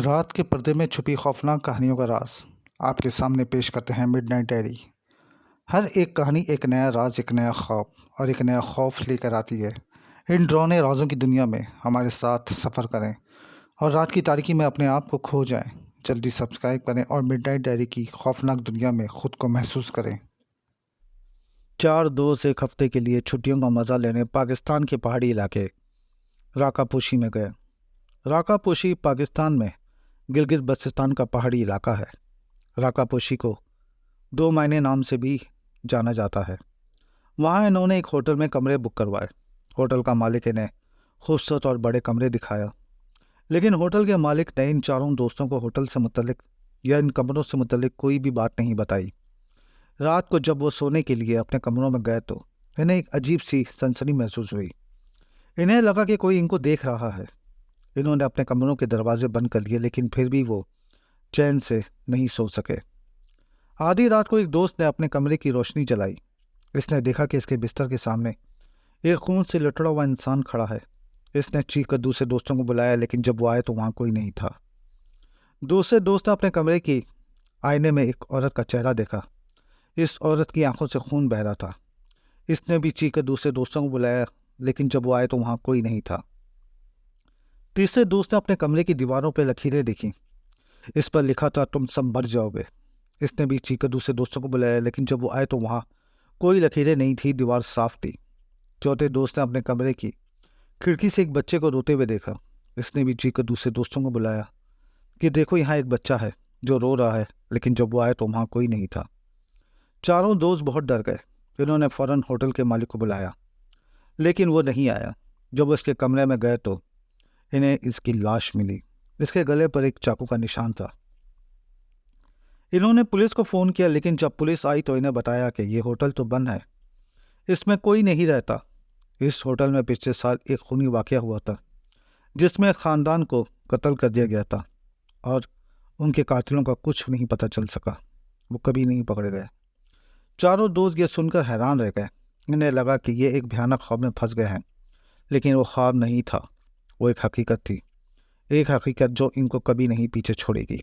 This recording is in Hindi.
रात के पर्दे में छुपी खौफनाक कहानियों का राज आपके सामने पेश करते हैं मिडनाइट डायरी। हर एक कहानी एक नया राज, एक नया ख्वाब और एक नया खौफ लेकर आती है। इन डरावने राजों की दुनिया में हमारे साथ सफ़र करें और रात की तारीकी में अपने आप को खो जाएं। जल्दी सब्सक्राइब करें और मिडनाइट डायरी की खौफनाक दुनिया में खुद को महसूस करें। चार दोस्त एक हफ्ते के लिए छुट्टियों का मज़ा लेने पाकिस्तान के पहाड़ी इलाके राकापोशी में गए। राकापोशी पाकिस्तान में गिलगित बल्तिस्तान का पहाड़ी इलाका है। राकापोशी को 2 मायने नाम से भी जाना जाता है। वहाँ इन्होंने एक होटल में कमरे बुक करवाए। होटल का मालिक इन्हें खूबसूरत और बड़े कमरे दिखाया, लेकिन होटल के मालिक ने इन चारों दोस्तों को होटल से मुतल्लिक या इन कमरों से मुतल्लिक कोई भी बात नहीं बताई। रात को जब वो सोने के लिए अपने कमरों में गए तो इन्हें एक अजीब सी सनसनी महसूस हुई। इन्हें लगा कि कोई इनको देख रहा है। इन्होंने अपने कमरों के दरवाजे बंद कर लिए, लेकिन फिर भी वो चैन से नहीं सो सके। आधी रात को एक दोस्त ने अपने कमरे की रोशनी जलाई। इसने देखा कि इसके बिस्तर के सामने एक खून से लटड़ा हुआ इंसान खड़ा है। इसने चीख कर दूसरे दोस्तों को बुलाया, लेकिन जब वो आए तो वहाँ कोई नहीं था। दूसरे दोस्त ने अपने कमरे की आईने में एक औरत का चेहरा देखा। इस औरत की आंखों से खून बह रहा था। इसने भी चीख कर दूसरे दोस्तों को बुलाया, लेकिन जब वो आए तो वहाँ कोई नहीं था। तीसरे दोस्त ने अपने कमरे की दीवारों पर लकीरें देखी। इस पर लिखा था, तुम सब मर जाओगे। इसने भी चीख कर दूसरे दोस्तों को बुलाया, लेकिन जब वो आए तो वहाँ कोई लकीरें नहीं थी, दीवार साफ थी। चौथे दोस्त ने अपने कमरे की खिड़की से एक बच्चे को रोते हुए देखा। इसने भी चीख कर दूसरे दोस्तों को बुलाया कि देखो, यहाँ एक बच्चा है जो रो रहा है, लेकिन जब वो आए तो वहाँ कोई नहीं था। चारों दोस्त बहुत डर गए। इन्होंने फौरन होटल के मालिक को बुलाया, लेकिन वो नहीं आया। जब वो इसके कमरे में गए तो इन्हें इसकी लाश मिली। इसके गले पर एक चाकू का निशान था। इन्होंने पुलिस को फ़ोन किया, लेकिन जब पुलिस आई तो इन्हें बताया कि ये होटल तो बंद है, इसमें कोई नहीं रहता। इस होटल में पिछले साल एक खूनी वाक़या हुआ था, जिसमें ख़ानदान को कत्ल कर दिया गया था और उनके कातिलों का कुछ नहीं पता चल सका। वो कभी नहीं पकड़े गए। चारों दोस्त ये सुनकर हैरान रह गए। इन्हें लगा कि ये एक भयानक ख्वाब में फंस गए हैं, लेकिन वो ख्वाब नहीं था, वो एक हकीकत थी। एक हकीकत जो इनको कभी नहीं पीछे छोड़ेगी।